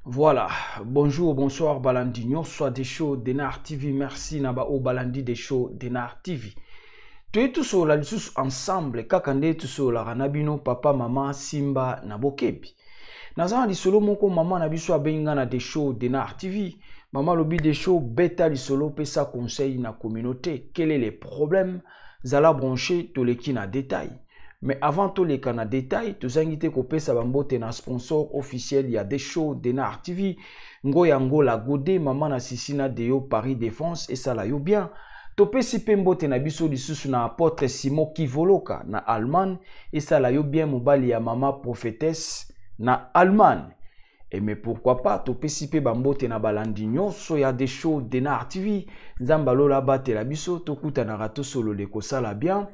Voilà, bonjour, bonsoir Balandinho, soit des shows d'Enar TV, merci Naba au Balandi des shows d'Enar TV. Tu es tous là, tous ensemble, kakande tous là, Ranabino, papa, maman, Simba, Nabokebi. Nazan di solo moko maman nabiso abenga na des shows d'Enar TV. Maman lobi des shows bêta li solo pesa conseil na communauté. Quel est les problèmes? Zala branché to leki na détail. Mais avant tout les na détail, tu invité ko pesa bambote na sponsor officiel ya des shows d'Enar TV. Ngoyango la godé maman na sisina de yo Paris Défense et ça la yo bien. Topesi pembote na biso lisusu na apôtre Simon Kivoloka na Allemagne et ça la yo bien mobali ya maman prophétesse na Allemagne. Et mais pourquoi pas topesi pe bambote na Balandinho so ya des shows d'Enar TV. Nzambalo la bate la biso tokuta na rato solo le kosala bien.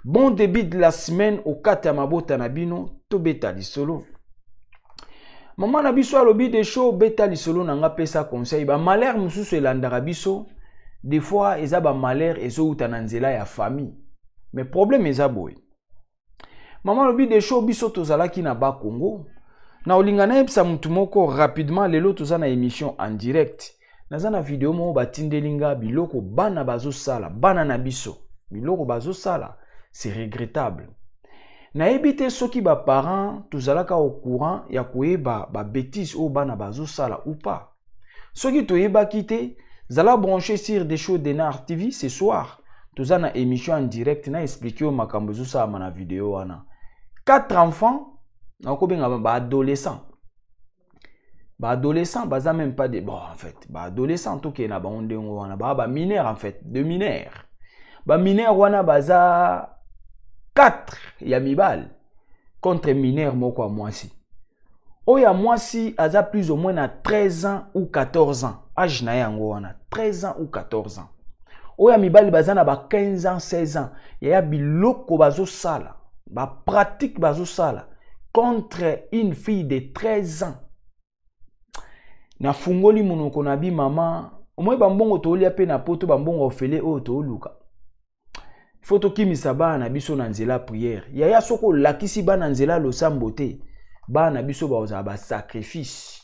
Bon début de la semaine au kata mabota na bino to beta li solo. Maman na biso alobi des shows beta li solo nanga pesa conseil ba malheur mususu elandaka biso. Des fois eza ba malheur ezo uta na nzela ya famille. Mais problème eza boy. Maman alobi des shows biso tozalaki na ba Congo. Na olinga na yebisa mutu moko rapidement lelo toza na émission en direct. Naza na vidéo mo batindelinga biloko bana bazo sala, bana na biso. Biloko bazo sala. C'est regrettable. Na ebite soki ba parents tozalaka au courant ya koyeba ba bêtises o bana bazo sala ou pas. Soki toyeba kite zala branché sur des shows d'Enar TV ce soir. Toza na émission en direct na expliquer au makambo zo sala na vidéo wana. 4 enfants na ko benga ba adolescents. Ba adolescents baza même pas de bon en fait, ba adolescents to ke na ba ondengo wana ba mineurs en fait, de mineurs. Ba mineurs wana baza 4 ya mibal contre mineur moko à mwasi. Oya mwasi aza plus ou moins na 13 ans ou 14 ans. Âge na yango wana 13 ans ou 14 ans. Oya mibal baza na ba 15 ans, 16 ans. Ya biloko bazo sala, ba pratique bazo sala contre une fille de 13 ans. Na fungoli monoko na bi mama, omwe bambongo to lia pe na poto bambongo ofele o to luka. Foto kimisa bana biso na nzela prière. Yaya soko lakisi bana nzela lo sambote. Bana biso ba ba sacrifice.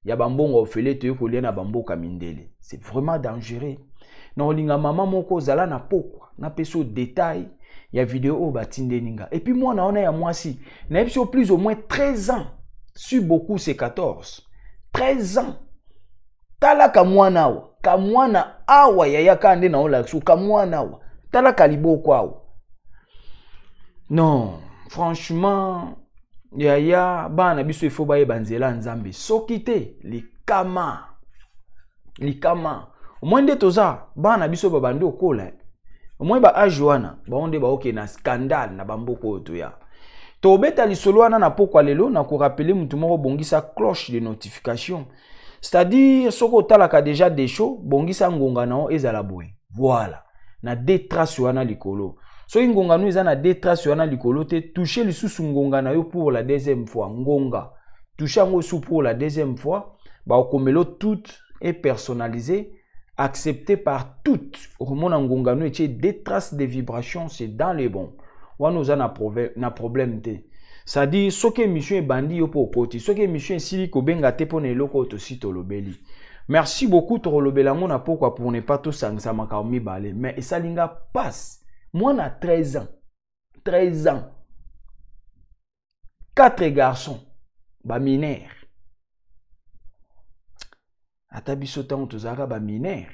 Ya bambongo ofele to yokolia na bamboka mindele. C'est vraiment dangereux. Na olinga mama moko zala na pokwa. Na peso détail ya vidéo o batinde ninga. Et puis moi na ona ya mwasi. Na biso plus ou moins 13 ans. Sur beaucoup c'est 14. 13 ans. Tala kamwana wa. Kamwana awa yaya kande na ola su kamwana wa. Tala kalibo kwao. Non, franchement, yaya bana biso ifo baye banzela nzambe. Sokite likama. Likama. Omwende toza bana biso babande okola. Omwe ba ajuana, ba onde ba oke na scandale na bamboko oto ya. To beta lisolo wana na pokwa lelo na ko rappeler mutu moko bongisa cloche de notification. C'est-à-dire soko talaka déjà des shows, bongisa ngonga nao ezala boy. Voilà. Na détrace wana likolo. So ngonga nou eza na détrace wana likolo te toucher lisusu ngonga na yo pour la deuxième fois ngonga. Toucher ngo sou pour la deuxième fois, ba okomelo tout est personnalisé, accepté par toutes. Romona ngonga nou etie détrace de vibrations, c'est dans les bons. Wana oza na problème te. Ça dit soke émission bandi yo po koti, soke émission sili ko benga te pona eloko to sito lobeli. Merci beaucoup Torolobelango na pourquoi pour ne pas tout sangsa makaomi balé. Mais ça linga passe. Moi na 13 ans. 13 ans. 4 garçons. Ba mineurs. Atabiso tango tozaka ba mineurs.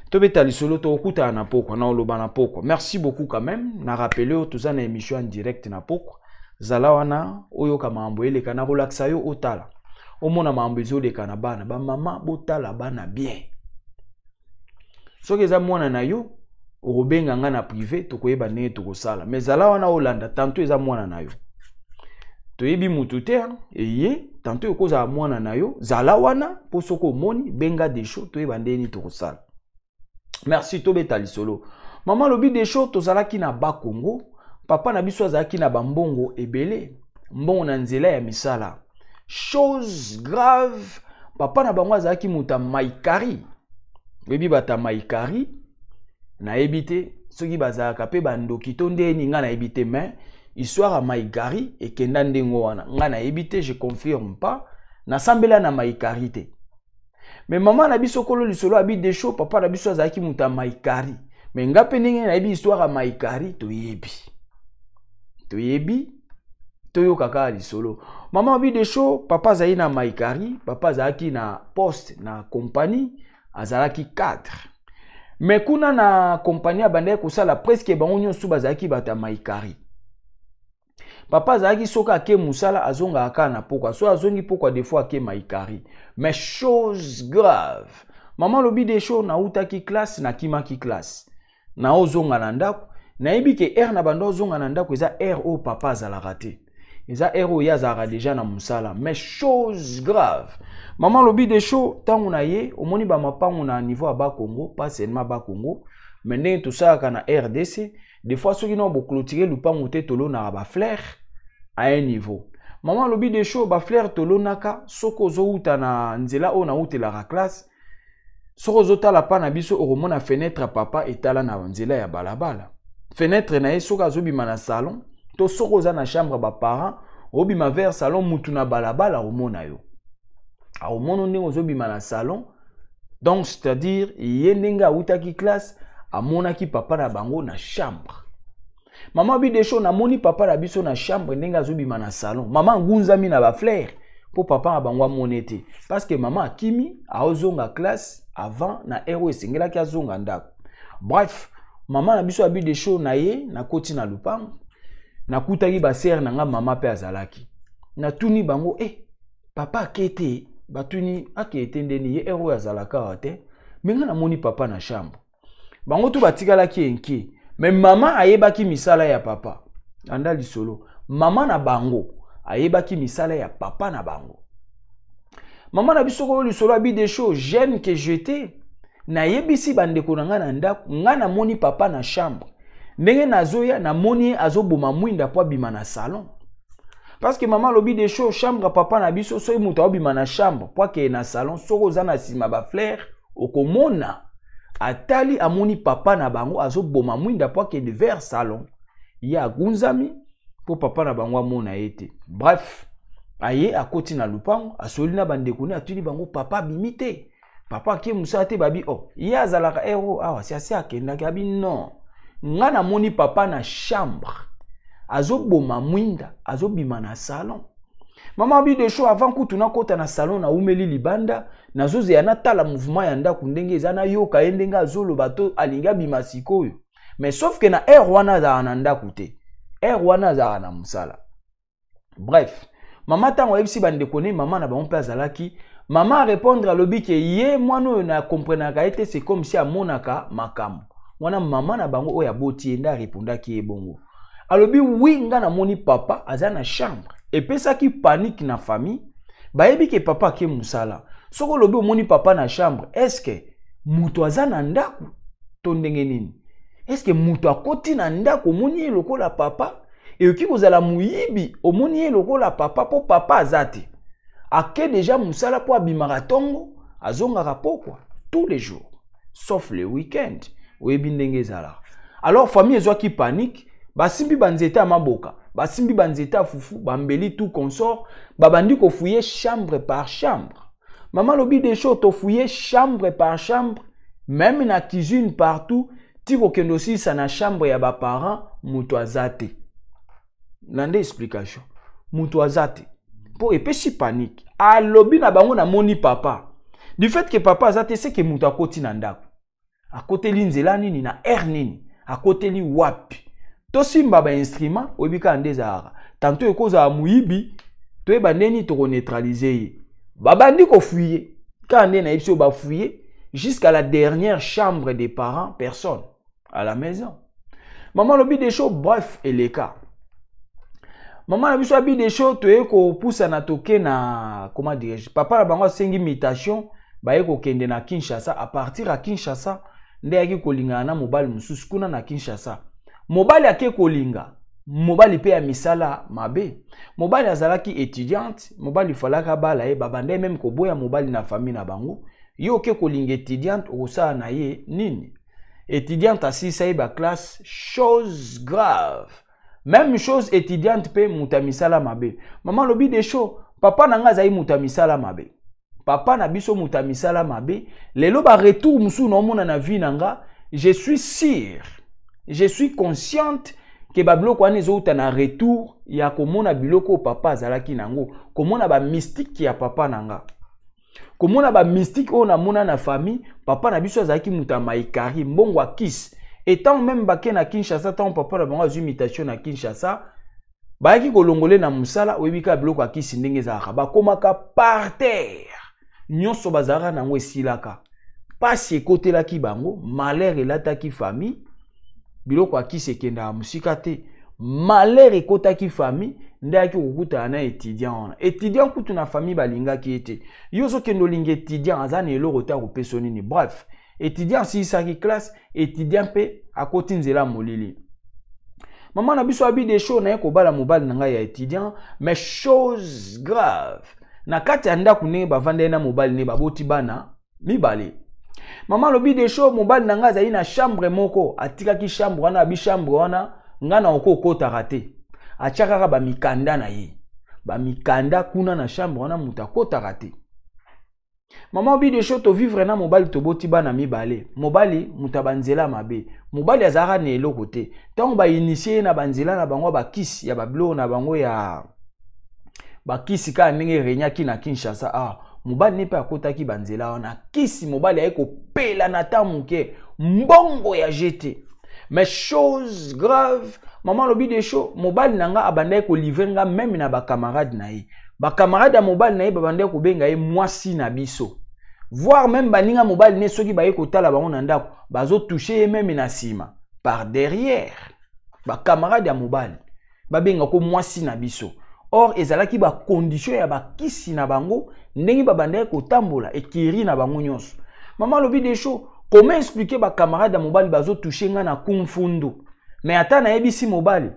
Tobeta lisolo to okuta na poko na oloba na poko. Merci beaucoup quand même. Na rappelé o toza na émission en direct na poko. Zala wana oyo kama amboyele kana relaxa yo otala. Omona mambezo de kanabana ba mama botala bana bien. Soki eza mwana na yo obenga nga na privé to koyeba ne to kosala. Mais zala wana olanda tanto eza mwana na yo. toyebi mutu te eye tanto yokozala mwana na yo zala wana po soko omoni benga Desho toyeba ndeni tokosala. Merci tobeta lisolo. Maman lobi Desho tozalaki na ba Congo, papa na biso azalaki na bambongo ebele, mbongo na nzela ya misala. Chose grave, papa na bango azalaki muta maikari. Bebi bata maikari na ebite soki bazalaka pe bandoki to ndeni nga na ebite mais histoire à maikari et kenda ndengo wana nga na ebite je confirme pas na sambela na maikari te. Mais maman na biso kolo lisolo abi Desho papa na biso azalaki muta maikari. Mais nga pe ndenge na ebi histoire à maikari toyebi toyo kaka lisolo. Maman abi Desho papa azali na maikari, papa azalaki na poste na compagnie azalaki 4. Mais kuna na compagnie abandaki kosala presque bango nyonso bazalaki bata maikari. Papa azalaki soka ake musala azonga aka na pokwa. So azongi pokwa des fois ake maikari. Mais chose grave. Maman lobi Desho na utaki classe na kimaki classe. Na ozonga na ndako. Na yebi ke R na bando ozonga na ndako eza R o papa azalaka te. Eza R o ya azalaka déjà na musala. Mais chose grave. Maman lobi Desho tango na ye omoni ba mapango na niveau à bas Congo, pas seulement bas Congo, mais ndenge tosaka na RDC, des fois soki na bo clôturer lupango te tolo na ba flair à un niveau. Maman lobi Desho ba flair tolo naka soko zo uta na nzela o na utela la classe. Soko zo tala pa na biso oromona fenêtre papa etala na nzela ya balabala. Fenêtre na ye soko azobima na salon, to soko za na chambre ba parents, obima vers salon mutu na balabala omona yo. A omono ndenge ozobima na salon, donc c'est-à-dire yendenga utaki classe amonaki papa na bango na chambre. Maman bi Desho na moni papa na biso na chambre ndenge azobima na salon. Maman ngunzami na ba flair pour papa na bango monete parce que maman akimi aozonga classe avant na ero esengela ki azonga ndako. Bref, maman na biso abi Desho na ye na koti na lupango na kutaki ba sœur na nga mama pe azalaki. Na tuni bango papa akete batuni akete ndeni ye ero azalaka wate menga na moni papa na chambre. Bango tu batikala ki enki. Mais maman ayebaki misala ya papa. Anda lisolo. Maman na bango ayebaki misala ya papa na bango. Maman na biso ko lisolo abi Desho jeune que j'étais. Na yebisi bandeko na nga na ndako nga na moni papa na chambre. Ndenge nazoya na moni azoboma mwinda po bima na salon. Parce que maman lobi Desho chambre papa na biso so muta obima na chambre po ke na salon soko za na sima ba flair okomona atali amoni papa na bango azoboma mwinda po ke de vers salon ya gunzami po papa na bango amona ete. Bref, aye akoti na lupango asoli na bandeko ne atuli bango papa bimite. Papa ki musa te babi ya azalaka ero awa si asi akenda kabi non. Nga na moni papa na chambre. Azoboma mwinda, azobima na salon. Maman bi Desho avant kutu na kota na salon na umeli libanda, na zoze ya natala mouvement ya ndako ndenge ezana yoka endenga azolo bato alinga bima sikoyo. Mais sauf que na wana za na ndako te. Wana za na musala. Bref, maman tango ebisi bandeko ne maman na bango pe azalaki, maman répondre à lobi ke ye mwano na comprenaka ete c'est comme si amonaka makambo. Wana maman na bango oya boti enda répondaki ebongo. Alobi oui nga na moni papa aza na chambre. Et pesa ki panique na famille. Bayebi ke papa ke musala. Soko lobi omoni papa na chambre. Est-ce que mutu aza na ndako to ndenge nini? Est-ce que mutu akoti na ndako omoni lokola papa? Et oki kozala muyibi omoni lokola papa po papa azate. Ake déjà musala po abimaka tongo azongaka pokwa tous les jours sauf le week-end. Oyebi ndenge ezala. Alors famille ezwaki panique. Basimbi banzeta maboka, basimbi banzeta fufu, bambeli tout consort, babandi ko fouiller chambre par chambre. Maman lobi Desho to fouiller chambre par chambre, même na cuisine partout, tiko kendo si sa na chambre ya ba parents mutu azate. Nande explication. Mutu azate. Po epesi panique. A lobi na bango na moni papa. Du fait que papa azate c'est que mutu akoti na ndako. Akoteli nzela nini na nini. Akoteli wapi. To simba ba instrument obika ndezara tanto ekoza muyibi to eba neni to neutraliser babandi ko fouiller quand na ipso ba fouiller jusqu'à la dernière chambre des parents personne à la maison. Maman lobi Desho bref et les cas. Maman na biso abi des choses toye ko poussa na toke na comment dirais-je papa na bango sengi mutation baye ko kende na Kinshasa à partir à Kinshasa nde yaki kolinga na mobali mususu kuna na Kinshasa mobali ake kolinga mobali pe ya misala mabe mobali azalaki étudiante mobali falaka bala ye babande même ko boya mobali na famille na bango yo ke kolinga étudiante osa na ye nini étudiante asisa ye ba classe chose grave. Même chose étudiante pe mutamisala mabe. Maman lobi de show. Papa nanga zayi mutamisala mabe. Papa na biso mutamisala mabe. Lelo ba retour musu no mona na vie nanga. Je suis sûr. Je suis consciente que ba biloko wana ezouta na retour ya komona biloko papa azalaki nango. Komona ba mystique ya papa nanga. Komona ba mystique o na mona na famille. Papa na biso azalaki mutamaikari mbongo akis. Étant même baké na Kinshasa, tant papa na bango imitation na Kinshasa, bayaki kolongole na musala oyebika biloko akisi ndenge ezalaka bakomaka par terre. Nyonso bazara nango esilaka. Pasi ekotelaki bango, malheur elataki famille, biloko akisi ekenda musika te. Malheur ekotaki famille, ndaki kokuta na étudiant. Étudiant kutu na famille balingaki ete. Yozo kendo linga étudiant azana eloko ta kopeso nini. Bref. Étudiant si saki classe, étudiant pe à côté nzela molili. Maman na biso abi des choses na ko bala mobile nanga ya étudiant, mais chose grave. Na kati anda kune ba vande na mobile ne baboti bana mibale. Maman lobi des choses mobile nanga za ina chambre moko, atika ki chambre wana abi chambre wana ngana okoko tarate. Achaka ba mikanda na ye. Ba mikanda kuna na chambre wana mutako tarate. Maman bi de choses to vivre na mobali to boti bana mibale mobali mutabanzela mabe mobali azara ne eloko te tant ba initier na banzela na bango ba kisi ya bablo na bango ya ba kisi ka ndenge renyaki na Kinshasa mobali ne pe akotaki banzela wana kisi mobali ayeko pela na tamuke mbongo ya jeté mais chose grave maman lobi de choses mobali nanga abandai ko livrer nga même na ba camarade na ye ba camarade ya mobile na ye babande ko benga ye mwasi na biso voir même baninga mobile ne soki baye ko tala bango na ndako bazo toucher ye même na sima par derrière ba camarade ya mobile ba benga ko mwasi na biso or ezalaki ba condition ya ba kisi na bango ndenge babande ko tambola ekiri na bango nyonso maman lobi des choses comment expliquer ba camarade ya mobile bazo toucher nga na kumfundu mais ata na yebisi mobile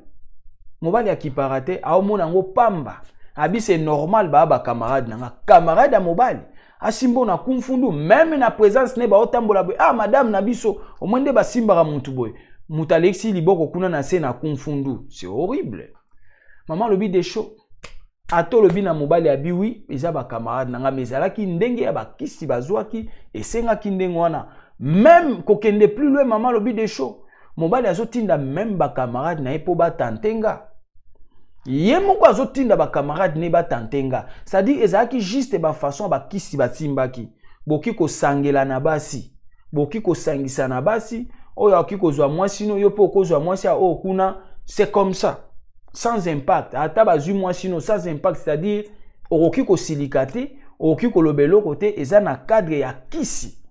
ya kiparate aomona ngo pamba abi c'est normal ba camarade nanga camarade à mobile asimbo na kumfundu même na présence ne ba otambola boy madame na biso au moins de ba simba muntu boy mutalexi liboko kuna na se na kumfundu c'est horrible maman lobi des choses ato lobi na mobile abi oui eza ba camarade nanga mezalaki ndenge ya ba kisi bazwaki esenga ki ndenge wana même kokende plus loin maman lobi des choses mobile azotinda même ba camarade na epo ba tantenga ye moko azotinda ba camarade ne ba tantenga c'est-à-dire ezaki juste ba façon ba kisi ba timbaki boki ko sangela na basi boki ko sangisa na basi oyo oki ko zwa mwasi no yo po ko zwa mwasi o kuna c'est comme ça sans impact ata ba zwi mwasi no sans impact c'est-à-dire oki ko silikate oki ko lobelo côté eza na cadre ya kisi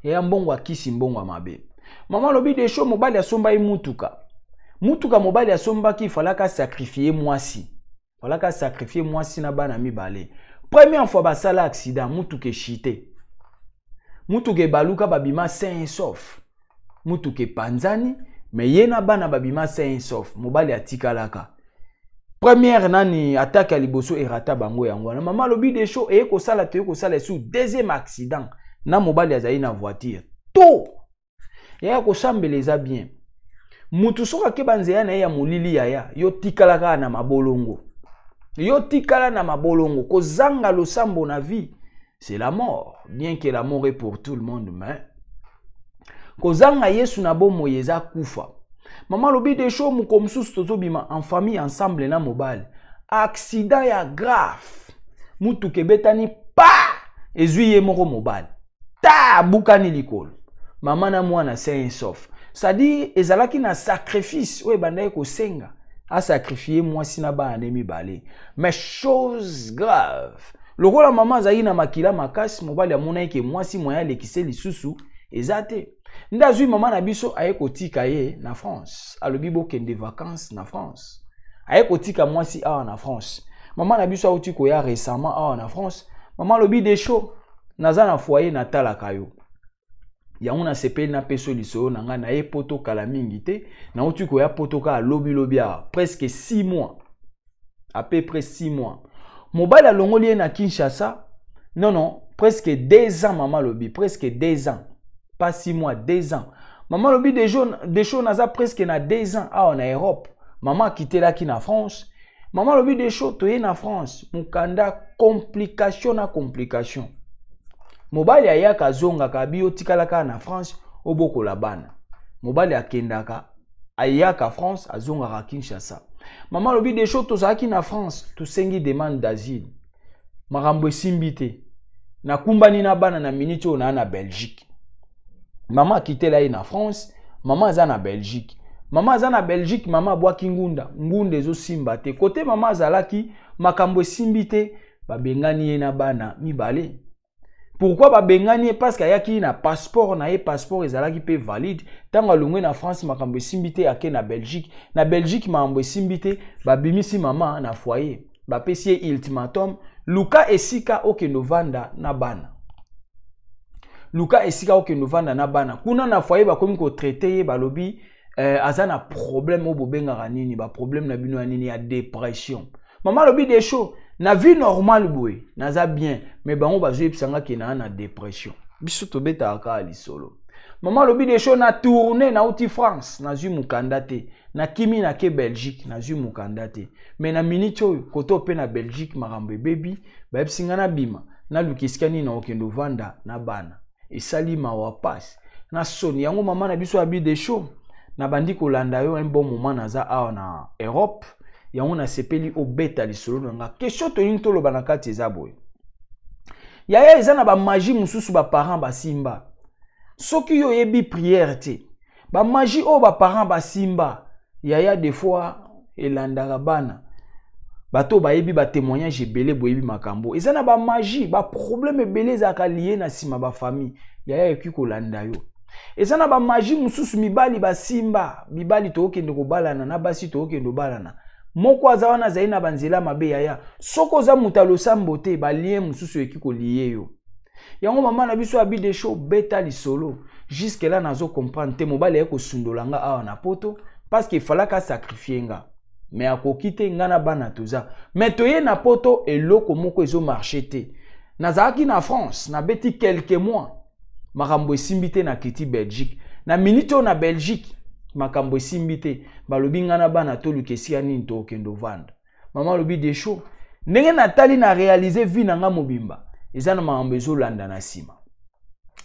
ya mbongo kisi mbongo mabe maman lobi des choses mobali asomba imutuka mutuka mobali asombaki falaka sacrifier mwasi. Falaka sacrifier mwasi na bana mibale. Première fois basala accident mutuke chité. Mutuke baluka babima sain et sauf. Mutuke panzani mais yena bana babima sain et sauf. Mobali atikalaka. Première nani attaque à liboso erata bango yango. Na maman lobi des choses et ko sala te ko sala sous deuxième accident na mobali azali na voiture. Tout. Ya ko sambeleza bien. Mutu soka ke banzeya na ya molili yaya yo tikalaka na mabolongo yo tikala na mabolongo ko zanga lo sambo na vie c'est la mort bien que la mort est pour tout le monde mais ko zanga Yesu na bomo yeza kufa maman lobi des choses mukomsusu tozobima en famille ensemble na mobile accident ya grave mutu ke betani pa ezuye moko mobile ta bukani likolo maman na mwana sain sauf c'est-à-dire ezalaki na sacrifice oye bandaye ko senga a sacrifier mwasi na ba anemi balé mais chose grave lokola maman zayi na makila makasi mobali amona yeke mwasi moya lekise lisusu ezate ndazui maman na biso aye kotika ye na France alobi bokende vacances na France aye kotika mwasi awa na France. Maman na biso auti koya récemment awa na France. Maman lobi des shows naza na foyer natala kayo. Yango na sepeli na peso lisolo na nga na ye poto kala mingi te na uti koya poto ka lobi presque 6 mois. À peu près 6 mois. Mobile a longoli na Kinshasa. Non, presque 2 ans maman lobi, presque 2 ans. Pas 6 mois, 2 ans. Maman lobi des choses naza presque na 2 ans en Europe. Maman a quitté là qui na France. Maman lobi des choses toye na France. Mukanda complication na complication. Mobile ya yaka zonga ka bio tikalaka na France oboko la bana. Mobile ya kendaka ayaka France azonga ka Kinshasa. Maman lobi des choses tozaki na France to sengi demande d'asile. Makambo simbité. Na kumbani na bana na minito na Belgique. Maman a quitté là na France, maman aza na Belgique. Maman aza na Belgique, maman boaki ngunda, ngunde zo simbate. Côté maman azalaki makambo simbité, ba bengani na bana mibale. Pourquoi ba bengani? Parce qu'ayaki na passeport na ye passeport ezalaki pe valide. Tango alongwe na France makambo simbité ake na Belgique. Na Belgique makambo simbité ba bimisi maman na foyer. Ba pesi ultimatum Luka esika okendo vanda na bana. Luka esika okendo vanda na bana. Kuna na foyer ba komi ko traiter ba lobi azana problème o bobenga nini ba problème na bino nini ya dépression. Maman lobi des choses na vie normale boy, naza bien mais bango ba zoe pisanga ke na dépression. Biso to beta aka lisolo. Maman lobi des choses na tourner na outi France, na zu mukanda te. Na kimi na ke Belgique, na zu mukanda te. Mais na minute oyo koto pe na Belgique makambo baby, ba epsinga na bima, na lukiskani na okendo vanda na bana. E sali mawa passe. Na soni yango maman na biso abi des choses. Na bandi kolanda yo un bon moment naza awa na Europe. Yango na sepeli obeta lisolo nga. Question to yinto lo banakati ezaboy. Yaya eza na ba magie mususu ba parents ba simba. Soki yo yebi prière te. Ba magie o ba parents ba simba. Yaya des fois elandaka bana. Bato ba yebi ba témoignage ebele boyebi makambo. Eza na ba magie, ba problème ebele ezaka lié na sima ba famille. Yaya eki kolanda yo. Eza na ba magie mususu mibali ba simba. Mibali to okende ko balana na basi to okende balana. Moko aza wana zai na banzela mabe yaya. Soko za mutalo sambote ba lien mususu eki ko lié yo. Yango maman na biso abi des shows beta lisolo. Jusque là nazo comprendre te mobali eko sundolanga awa na poto parce qu'il fallait ka sacrifier nga. Mais akokite nga na bana toza. Mais toye na poto eloko moko ezo marché te. Nazaki na France na beti quelques mois. Makambo esimbite na kiti Belgique. Na minute na Belgique makambo esimbite balobi nga na bana to lukesi ya nini to okendo vanda. Maman lobi des shows. Ndenge natali na réaliser vie na nga mobimba. Eza na makambo ezolanda na sima.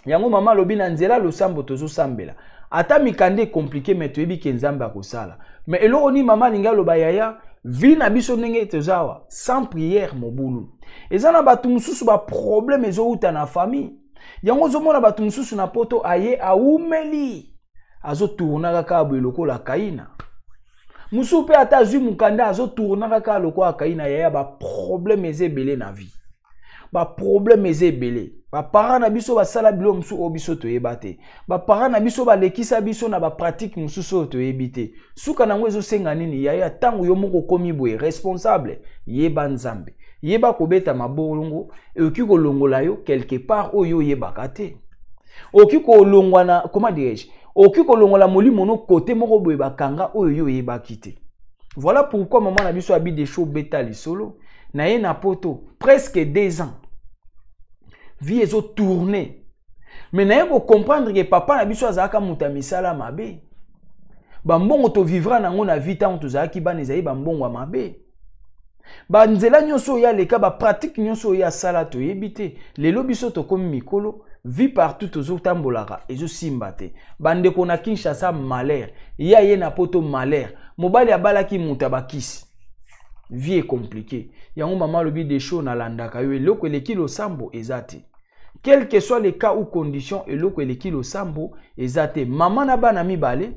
Yango maman lobi na nzela losambo tozo sambela. Ata mikande compliqué mais toyebi ke nzambe akosala. Mais eloko ni maman linga loba yaya vie na biso ndenge tozawa sans prière mobulu. Eza na batu mususu ba problème ezouta na famille. Yango zomona batu mususu na poto aye aumeli. Azo tourna kaka eloko la kaina. Musu pe ata zui mukanda azo tourna kaka loko la kaina yaya ba problème ezebele na vie. Ba problème ezebele. Ba parents na biso ba sala bilo musu obiso to yebate. Ba parents na biso ba lekisa biso na ba pratique mususu to yebite. Suka nango ezo senga nini yaya tangu yo moko komi boye responsable yeba nzambe. Yeba kobeta mabolongo e okiko longola yo quelque part oyo yebaka te. Okiko longwana comment dirais-je? Okiko longola molimo no côté moko boye bakanga oyo yebaki te. Voilà pourquoi maman na biso abi des shows beta lisolo na ye na poto presque 2 ans. Vie ezo tourner. Mais na ye ko comprendre que papa na biso azaka muta misala mabe. Ba mbongo to vivra nango na vie tant tozaki bana ezai ba mbongo mabe. Ba nzela nyonso ya leka ba pratique nyonso ya sala to yebite. Lelo biso to komi mikolo vie partout tozo tambolaka ezo simbate. Bande ko na Kinshasa malheur. Ya ye na poto malheur. Mobali abalaki muta bakisi. Vie est compliquée. Yango maman lobi des shows na landaka yo eloko eleki lo sambo ezate. Quel que soit les cas ou conditions eloko eleki lo sambo ezate. Maman na bana mibale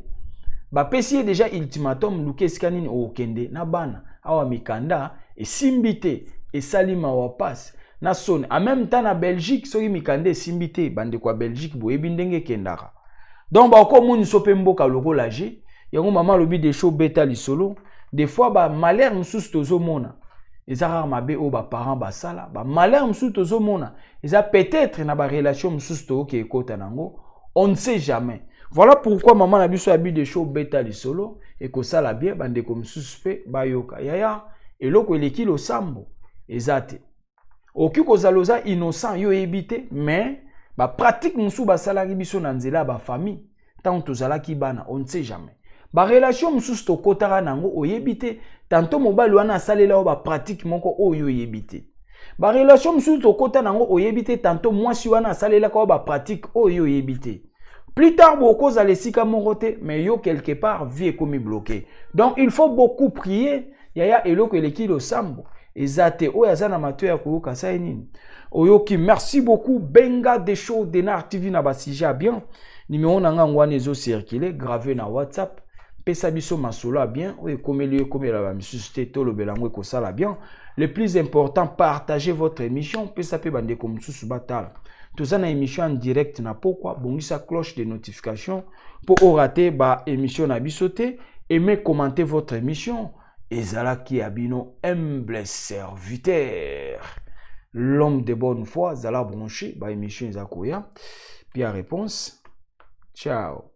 ba pesi déjà ultimatum lukeska nini okende na bana awa mikanda e simbite e salima wa passe na son en même temps na Belgique soki mikanda e simbite bande kwa Belgique boyebi ndenge kendaka. Donc ba ko moni sope mboka loko laje yango maman lobi des shows beta lisolo des fois ba malheur mususu tozomona eza rare mabe o ba parents basala ba malheur mususu tozomona eza peut-être na ba relation mususu toke ekota nango, on ne sait jamais. Voilà pourquoi maman na biso abi de show beta lisolo et ko sala bien bande comme suspect bayoka yaya eloko eleki lo sambo ezate oki ko zaloza innocent yo ebité mais ba pratique musu ba salaki biso na nzela ba famille tant tozalaki bana on ne sait jamais. Ba relation mususu to kotara nango oyebité tantôt mobali wana asalela o ba pratique moko oyo oyebité. Ba relation mususu to kota nango oyebité tantôt mwasi wana asalela ko ba pratique oyo oyebité. Plus tard, beaucoup za lesika morote, mais yo quelque part vie comme bloqué. Donc il faut beaucoup prier. Yaya eloko eleki lo sambo. Ezate o yazana mato ya ko kasa nini. Oyoki merci beaucoup Benga des shows de Nar TV na basija bien. Numéro nanga ngwana ezo circuler gravé na WhatsApp. Pesa biso masolo bien. O komeli comme la misuste to lo belango ko sala bien. Le plus important, partagez votre émission. Pesa pe bande comme susu batal. Tout ça na émission en direct na pourquoi bongisa cloche de notification pour rater ba émission na bisoté. Aimez commenter votre émission. Ezala ki abino humble serviteur. L'homme de bonne foi, zala branché ba émission ezakoya. Puis à réponse. Ciao.